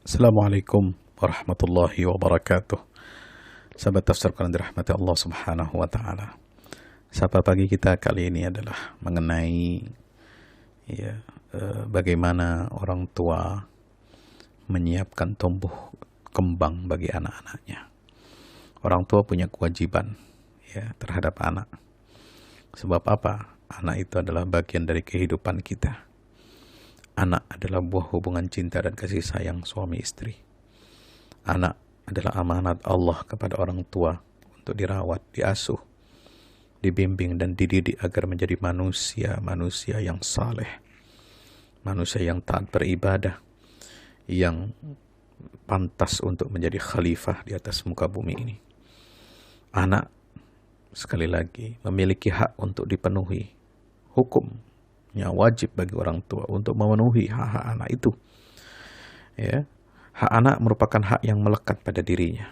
Assalamualaikum warahmatullahi wabarakatuh. Sahabat tafsir Quran dirahmati Allah Subhanahu wa taala. Sapa pagi kita kali ini adalah mengenai bagaimana orang tua menyiapkan tumbuh kembang bagi anak-anaknya. Orang tua punya kewajiban terhadap anak. Sebab apa? Anak itu adalah bagian dari kehidupan kita. Anak adalah buah hubungan cinta dan kasih sayang suami istri. Anak adalah amanat Allah kepada orang tua untuk dirawat, diasuh, dibimbing dan dididik agar menjadi manusia yang saleh, manusia yang taat beribadah, yang pantas untuk menjadi khalifah di atas muka bumi ini. Anak, sekali lagi, memiliki hak untuk dipenuhi. Hukumnya wajib bagi orang tua untuk memenuhi hak-hak anak itu. Hak anak merupakan hak yang melekat pada dirinya.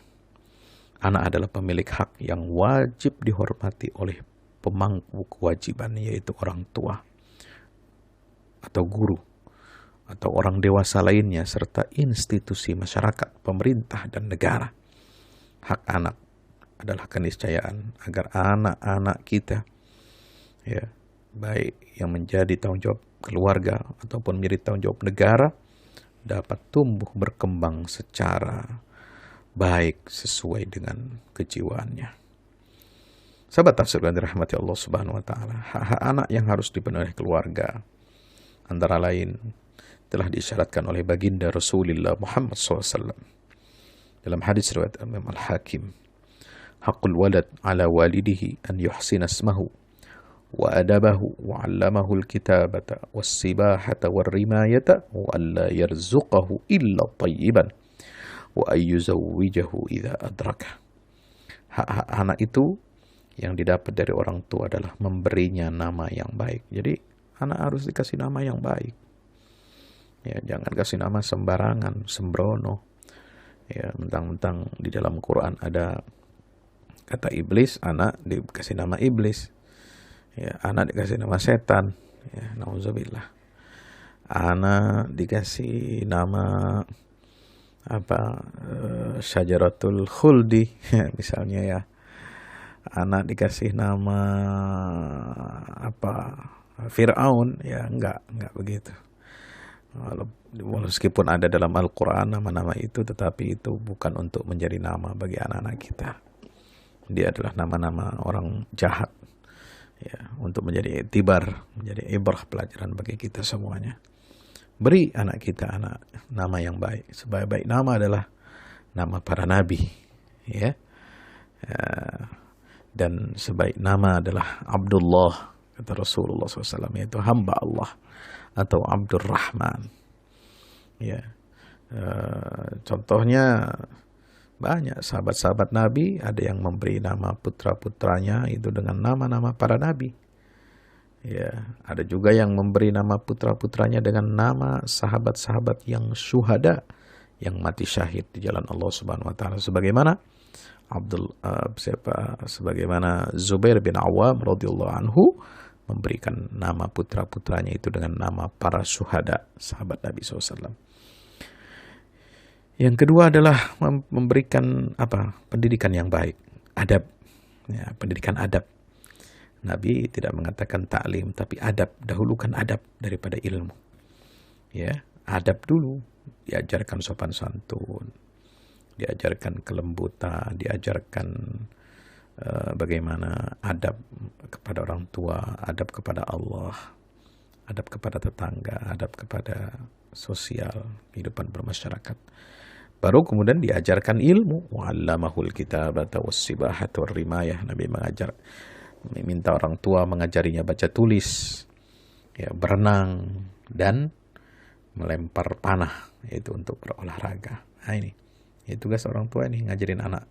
Anak adalah pemilik hak yang wajib dihormati oleh pemangku kewajiban, yaitu orang tua atau guru atau orang dewasa lainnya serta institusi masyarakat, pemerintah dan negara. Hak anak adalah keniscayaan agar anak-anak kita baik yang menjadi tanggung jawab keluarga ataupun menjadi tanggung jawab negara dapat tumbuh berkembang secara baik sesuai dengan kejiwaannya. Sahabat tafsir yang dirahmati Allah Subhanahu wa taala, hak-hak anak yang harus dipenuhi keluarga antara lain telah diisyaratkan oleh baginda Rasulullah Muhammad SAW dalam hadis riwayat Imam Al-Hakim. Haqqul walad ala walidihi an yuhsina ismahu wa adabahu wa 'allamahu al-kitabata was-sibahata war-rimayata wa alla yarzuqahu illa thayyiban wa ayyuzawwijahu idza adraka. Hak-hak anak itu yang didapat dari orang tua adalah memberinya nama yang baik. Jadi anak harus dikasih nama yang baik. Jangan kasih nama sembarangan, sembrono. Mentang-mentang di dalam Quran ada kata iblis, anak dikasih nama iblis. Anak dikasih nama setan. Nauzubillah. Anak dikasih nama syajaratul khuldi misalnya Anak dikasih nama Fir'aun, enggak begitu. Meskipun ada dalam Al-Quran nama-nama itu, tetapi itu bukan untuk menjadi nama bagi anak-anak kita. Dia adalah nama-nama orang jahat, untuk menjadi iktibar, menjadi ibrah, pelajaran bagi kita semuanya. Beri anak kita nama yang baik. Sebaik-baik nama adalah nama para nabi, dan sebaik nama adalah Abdullah, kata Rasulullah SAW, yaitu hamba Allah atau Abdurrahman. Contohnya banyak sahabat-sahabat Nabi, ada yang memberi nama putra-putranya itu dengan nama-nama para nabi. Ada juga yang memberi nama putra-putranya dengan nama sahabat-sahabat yang syuhada, yang mati syahid di jalan Allah Subhanahu wa taala, sebagaimana sebagaimana Zubair bin Awam radhiyallahu anhu memberikan nama putra-putranya itu dengan nama para syuhada, sahabat Nabi SAW. Yang kedua adalah memberikan pendidikan yang baik, adab, pendidikan adab. Nabi tidak mengatakan taklim, tapi adab. Dahulukan adab daripada ilmu. Adab dulu, diajarkan sopan santun, diajarkan kelembutan, diajarkan bagaimana adab kepada orang tua, adab kepada Allah, adab kepada tetangga, adab kepada sosial, kehidupan bermasyarakat. Baru kemudian diajarkan ilmu. Wa'allamahul kitabata was-sibahata war-rimayah. Nabi minta orang tua mengajarinya baca tulis, berenang dan melempar panah, yaitu untuk berolahraga. Ini tugas orang tua ini, ngajarin anak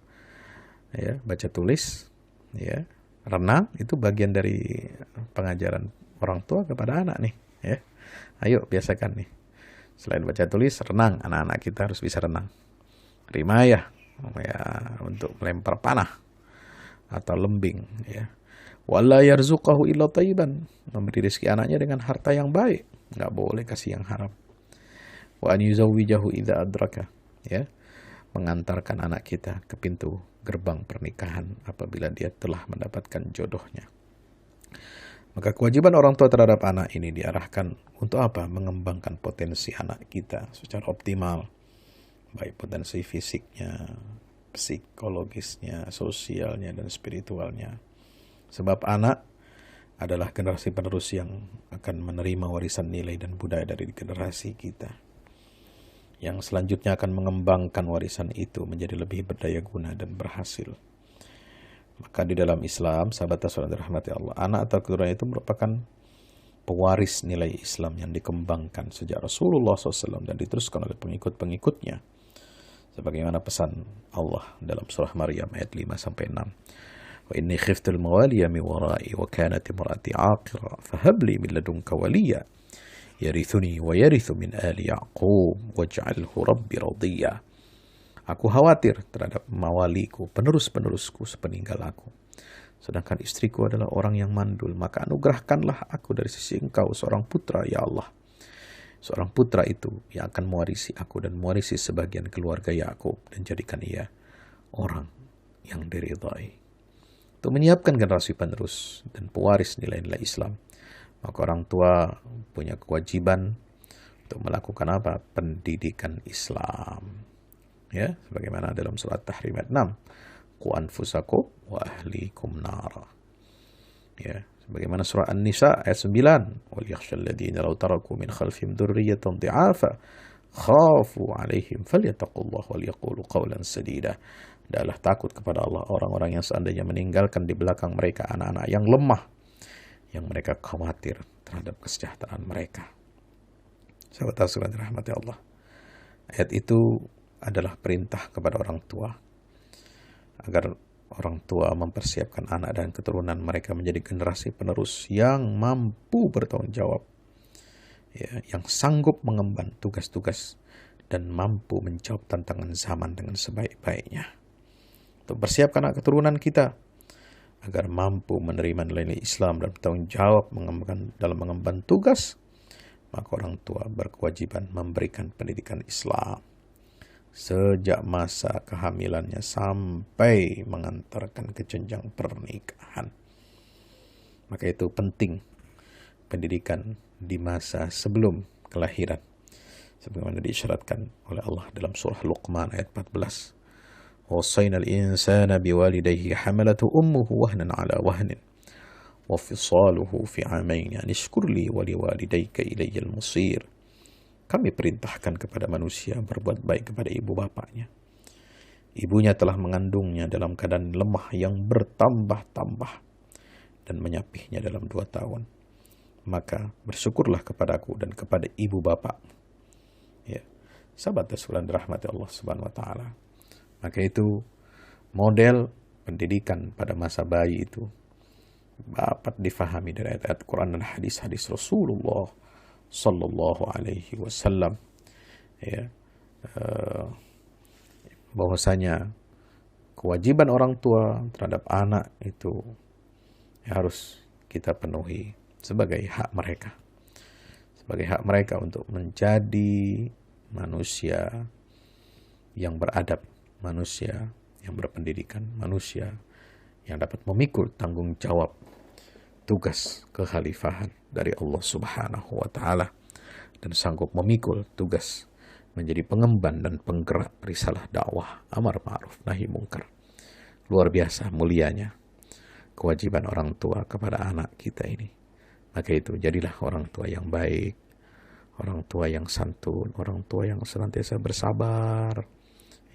baca tulis, renang, itu bagian dari pengajaran orang tua kepada anak nih. Ayo biasakan nih, selain baca tulis, renang. Anak-anak kita harus bisa renang. Rimayah, untuk melempar panah atau lembing. Wala yarzuqahu illa thayyiban, memberi rezeki anaknya dengan harta yang baik, nggak boleh kasih yang haram. wa an yuzawwijahu idza adraka, ya, mengantarkan anak kita ke pintu gerbang pernikahan apabila dia telah mendapatkan jodohnya. Maka kewajiban orang tua terhadap anak ini diarahkan untuk apa? Mengembangkan potensi anak kita secara optimal, baik potensi fisiknya, psikologisnya, sosialnya, dan spiritualnya. Sebab anak adalah generasi penerus yang akan menerima warisan nilai dan budaya dari generasi kita, yang selanjutnya akan mengembangkan warisan itu menjadi lebih berdaya guna dan berhasil. Maka di dalam Islam, sahabat yang dirahmati Allah, anak atau keturunan itu merupakan pewaris nilai Islam yang dikembangkan sejak Rasulullah SAW dan diteruskan oleh pengikut-pengikutnya. Sebagaimana pesan Allah dalam surah Maryam ayat 5-6. Wa inni khiftul mawaliya min wara'i wa kanat imraati aqira fahab li min ladunka waliya yarithuni wa yarithu min ali Yaqub waj'alhu rabbi radiyya. Aku khawatir terhadap mawaliku, penerus-penerusku sepeninggal aku. Sedangkan istriku adalah orang yang mandul, maka anugerahkanlah aku dari sisi engkau seorang putra, ya Allah. Seorang putra itu yang akan mewarisi aku dan mewarisi sebagian keluarga Yakub dan jadikan ia orang yang diridhai. Untuk menyiapkan generasi penerus dan pewaris nilai-nilai Islam, maka orang tua punya kewajiban untuk melakukan apa? Pendidikan Islam. Ya, sebagaimana dalam surat Tahrim ayat 6, qu anfusakum wa ahlikum nara. Ya, sebagaimana surah An-Nisa ayat 9, wal yakhshal ladzina law taraku min khalfihim dzurriyyatan dhi'afa khafu 'alaihim falyattaqullaha wal yaqulu qawlan sadida. Adalah takut kepada Allah orang-orang yang seandainya meninggalkan di belakang mereka anak-anak yang lemah, yang mereka khawatir terhadap kesejahteraan mereka. Sahabat yang dirahmati Allah, ayat itu adalah perintah kepada orang tua agar orang tua mempersiapkan anak dan keturunan mereka menjadi generasi penerus yang mampu bertanggung jawab, ya, yang sanggup mengemban tugas-tugas dan mampu menjawab tantangan zaman dengan sebaik-baiknya. Untuk persiapkan anak keturunan kita agar mampu menerima nilai-nilai Islam dan bertanggung jawab dalam mengemban tugas, maka orang tua berkewajiban memberikan pendidikan Islam sejak masa kehamilannya sampai mengantarkan ke jenjang pernikahan. Maka itu penting pendidikan di masa sebelum kelahiran, sebagaimana diisyaratkan oleh Allah dalam surah Luqman ayat 14. Wasainal insana biwalidayhi hamalatu ummuhu wahnan ala wahnin wa fisaluhu fi 'amayn an ishkur li wa liwalidayka ilayyal musir. Kami perintahkan kepada manusia berbuat baik kepada ibu bapaknya. Ibunya telah mengandungnya dalam keadaan lemah yang bertambah-tambah dan menyapihnya dalam 2 tahun. Maka bersyukurlah kepadaku dan kepada ibu bapak. Ya, sahabat Rasulullah dirahmati Allah Subhanahu wa taala. Maka itu model pendidikan pada masa bayi itu dapat difahami dari ayat-ayat Quran dan hadis-hadis Rasulullah sallallahu alaihi wasallam, ya, bahwasanya kewajiban orang tua terhadap anak itu harus kita penuhi sebagai hak mereka untuk menjadi manusia yang beradab, manusia yang berpendidikan, manusia yang dapat memikul tanggung jawab tugas kekhalifahan dari Allah Subhanahu wa taala dan sanggup memikul tugas menjadi pengemban dan penggerak risalah dakwah amar ma'ruf nahi mungkar. Luar biasa mulianya kewajiban orang tua kepada anak kita ini. Maka itu jadilah orang tua yang baik, orang tua yang santun, orang tua yang senantiasa bersabar,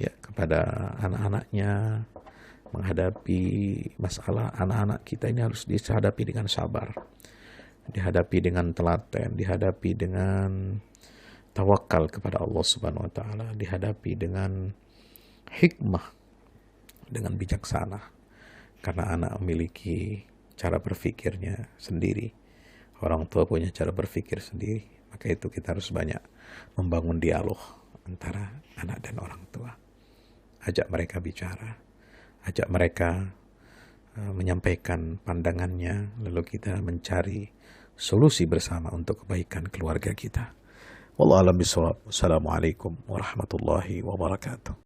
ya, kepada anak-anaknya. Menghadapi masalah anak-anak kita ini harus dihadapi dengan sabar, dihadapi dengan telaten, dihadapi dengan tawakal kepada Allah Subhanahu wa taala, dihadapi dengan hikmah, dengan bijaksana, karena anak memiliki cara berpikirnya sendiri, orang tua punya cara berpikir sendiri. Maka itu kita harus banyak membangun dialog antara anak dan orang tua, ajak mereka bicara, ajak mereka menyampaikan pandangannya, lalu kita mencari solusi bersama untuk kebaikan keluarga kita. Wallahu a'lam bishawab. Wassalamualaikum warahmatullahi wabarakatuh.